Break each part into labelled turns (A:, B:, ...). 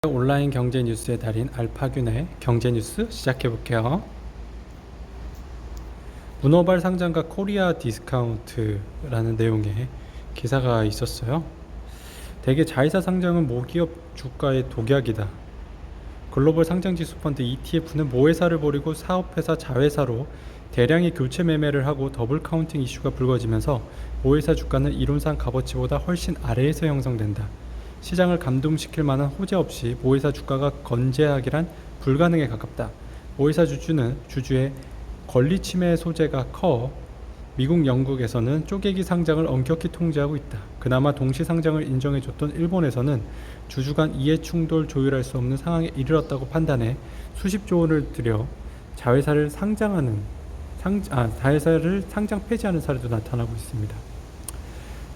A: 온라인 경제 뉴스의 달인 알파균의 경제 뉴스 시작해 볼게요. 문어발 상장과 코리아 디스카운트라는 내용의 기사가 있었어요. 대개 자회사 상장은 모기업 주가의 독약이다. 글로벌 상장지수 펀드 ETF는 모회사를 버리고 사업회사 자회사로 대량의 교체 매매를 하고 더블 카운팅 이슈가 불거지면서 모회사 주가는 이론상 값어치보다 훨씬 아래에서 형성된다. 시장을 감동시킬 만한 호재 없이 모회사 주가가 건재하기란 불가능에 가깝다. 모회사 주주의 권리 침해 소재가 커 미국, 영국에서는 쪼개기 상장을 엄격히 통제하고 있다. 그나마 동시 상장을 인정해줬던 일본에서는 주주 간 이해 충돌 조율할 수 없는 상황에 이르렀다고 판단해 수십조 원을 들여 자회사를 상장 폐지하는 사례도 나타나고 있습니다.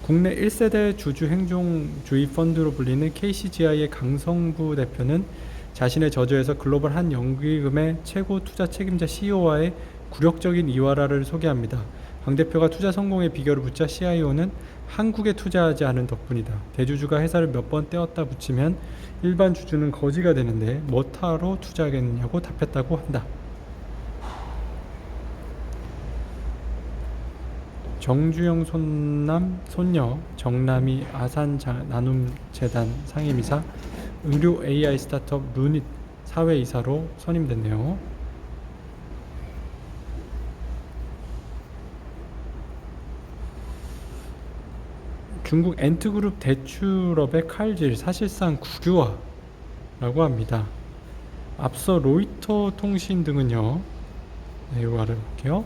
A: 국내 1세대 주주 행동주의 펀드로 불리는 KCGI의 강성구 대표는 자신의 저자에서 글로벌 한 연기금의 최고 투자 책임자 CEO와의 굴욕적인 이화라를 소개합니다. 강 대표가 투자 성공의 비결을 묻자 CIO는 한국에 투자하지 않은 덕분이다. 대주주가 회사를 몇 번 떼었다 붙이면 일반 주주는 거지가 되는데 뭐하러 투자하겠느냐고 답했다고 한다. 정주영 손녀 정남이 아산 나눔재단 상임이사, 의료 AI 스타트업 루닛 사회이사로 선임됐네요. 중국 엔트그룹 대출업의 칼질, 사실상 국유화라고 합니다. 앞서 로이터 통신 등은요, 이거 알아볼게요.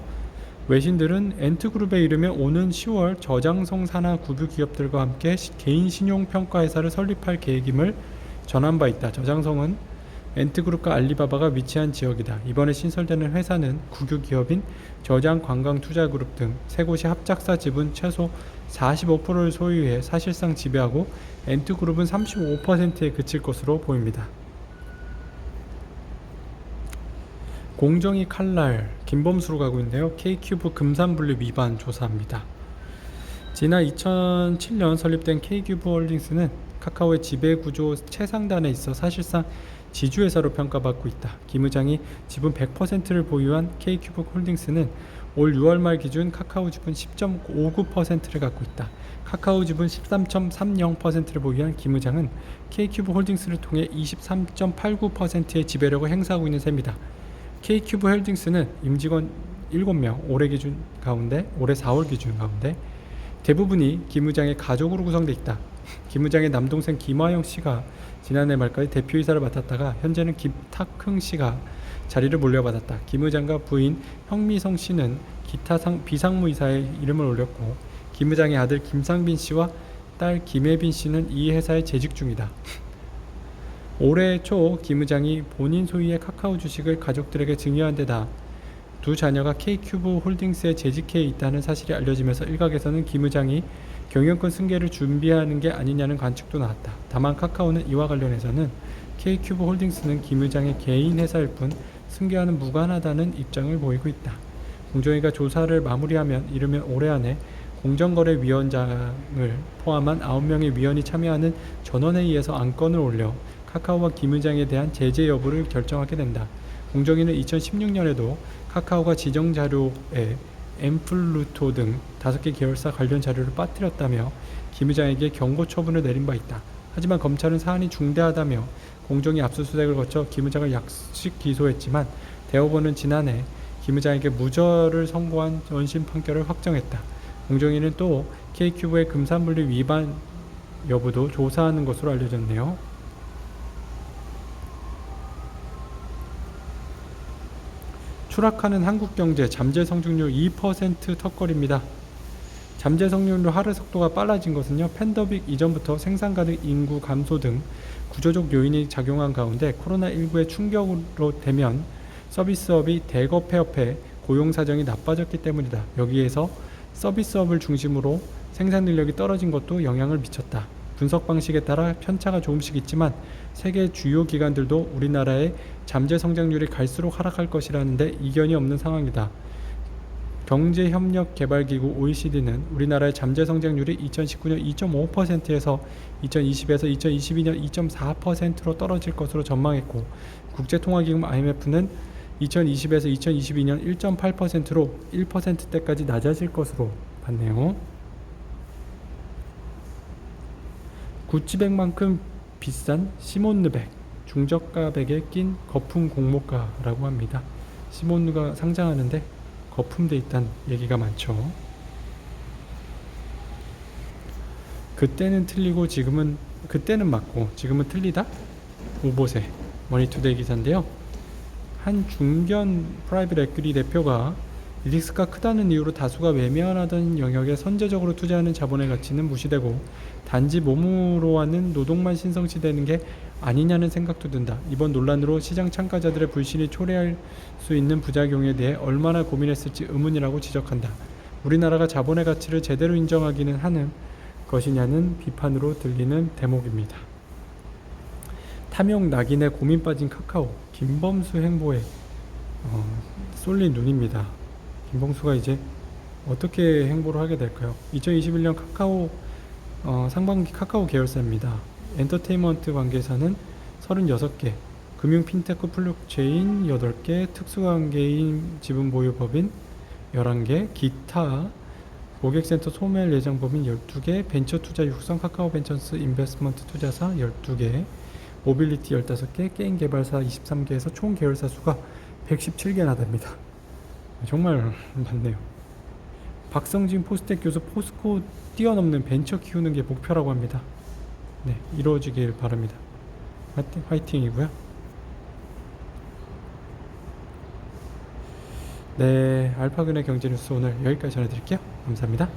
A: 외신들은 엔트그룹에 이르면 오는 10월 저장성 산하 구두 기업들과 함께 개인 신용평가회사를 설립할 계획임을 전한 바 있다. 저장성은 엔트그룹과 알리바바가 위치한 지역이다. 이번에 신설되는 회사는 국유 기업인 저장관광투자그룹 등 세 곳이 합작사 지분 최소 45%를 소유해 사실상 지배하고 엔트그룹은 35%에 그칠 것으로 보입니다. 공정위 칼날 김범수로 가고 있는데요. K큐브 금산분리 위반 조사합니다. 지난 2007년 설립된 K큐브 홀딩스는 카카오의 지배구조 최상단에 있어 사실상 지주회사로 평가받고 있다. 김 의장이 지분 100%를 보유한 K큐브 홀딩스는 올 6월 말 기준 카카오 지분 10.59%를 갖고 있다. 카카오 지분 13.30%를 보유한 김 의장은 K큐브 홀딩스를 통해 23.89%의 지배력을 행사하고 있는 셈이다. K큐브 홀딩스는 임직원 7명, 올해 4월 기준 가운데 대부분이 김 의장의 가족으로 구성되어 있다. 김 의장의 남동생 김화영 씨가 지난해 말까지 대표이사를 맡았다가 현재는 김탁흥 씨가 자리를 물려받았다. 김 의장과 부인 형미성 씨는 기타 비상무이사의 이름을 올렸고, 김 의장의 아들 김상빈 씨와 딸 김혜빈 씨는 이 회사에 재직 중이다. 올해 초 김 의장이 본인 소유의 카카오 주식을 가족들에게 증여한 데다 두 자녀가 K큐브 홀딩스에 재직해 있다는 사실이 알려지면서 일각에서는 김 의장이 경영권 승계를 준비하는 게 아니냐는 관측도 나왔다. 다만 카카오는 이와 관련해서는 K큐브 홀딩스는 김 의장의 개인 회사일 뿐 승계와는 무관하다는 입장을 보이고 있다. 공정위가 조사를 마무리하면 이르면 올해 안에 공정거래위원장을 포함한 9명의 위원이 참여하는 전원회의에서 안건을 올려 카카오와 김 의장에 대한 제재 여부를 결정하게 된다. 공정위는 2016년에도 카카오가 지정 자료에 엠플루토 등 5개 계열사 관련 자료를 빠뜨렸다며 김 의장에게 경고 처분을 내린 바 있다. 하지만 검찰은 사안이 중대하다며 공정위 압수수색을 거쳐 김 의장을 약식 기소했지만 대법원은 지난해 김 의장에게 무죄를 선고한 원심 판결을 확정했다. 공정위는 또 K큐브의 금산분리 위반 여부도 조사하는 것으로 알려졌네요. 추락하는 한국경제, 잠재 성장률 2% 턱걸이입니다. 잠재 성장률 하락 속도가 빨라진 것은요, 팬데믹 이전부터 생산 가능 인구 감소 등 구조적 요인이 작용한 가운데 코로나19의 충격으로 되면 서비스업이 대거 폐업해 고용 사정이 나빠졌기 때문이다. 여기에서 서비스업을 중심으로 생산 능력이 떨어진 것도 영향을 미쳤다. 분석 방식에 따라 편차가 조금씩 있지만 세계 주요 기관들도 우리나라의 잠재 성장률이 갈수록 하락할 것이라는데 이견이 없는 상황이다. 경제협력개발기구 OECD는 우리나라의 잠재 성장률이 2019년 2.5%에서 2020에서 2022년 2.4%로 떨어질 것으로 전망했고, 국제통화기금 IMF는 2020에서 2022년 1.8%로 1%대까지 낮아질 것으로 봤네요. 구찌백만큼 비싼 시몬느백, 중저가 백에 낀 거품 공모가라고 합니다. 시몬느가 상장하는데 거품돼 있다는 얘기가 많죠. 그때는 틀리고 그때는 맞고 지금은 틀리다? 오보세 머니투데이 기사인데요. 한 중견 프라이빗 에퀴티 대표가 리스크가 크다는 이유로 다수가 외면하던 영역에 선제적으로 투자하는 자본의 가치는 무시되고 단지 몸으로 하는 노동만 신성시되는 게 아니냐는 생각도 든다. 이번 논란으로 시장 참가자들의 불신이 초래할 수 있는 부작용에 대해 얼마나 고민했을지 의문이라고 지적한다. 우리나라가 자본의 가치를 제대로 인정하기는 하는 것이냐는 비판으로 들리는 대목입니다. 탐욕 낙인에 고민 빠진 카카오, 김범수 행보에 쏠린 눈입니다. 김범수가 이제 어떻게 행보를 하게 될까요? 2021년 카카오 상반기 카카오 계열사입니다. 엔터테인먼트 관계사는 36개, 금융 핀테크 블록체인 8개, 특수관계인 지분보유법인 11개, 기타 고객센터 소멸 예정법인 12개, 벤처투자 육성 카카오벤처스 인베스트먼트 투자사 12개, 모빌리티 15개, 게임 개발사 23개에서 총 계열사 수가 117개나 됩니다. 정말 많네요. 박성진 포스텍 교수, 포스코 뛰어넘는 벤처 키우는 게 목표라고 합니다. 네, 이루어지길 바랍니다. 화이팅이고요. 네, 알파근의 경제뉴스 오늘 여기까지 전해드릴게요. 감사합니다.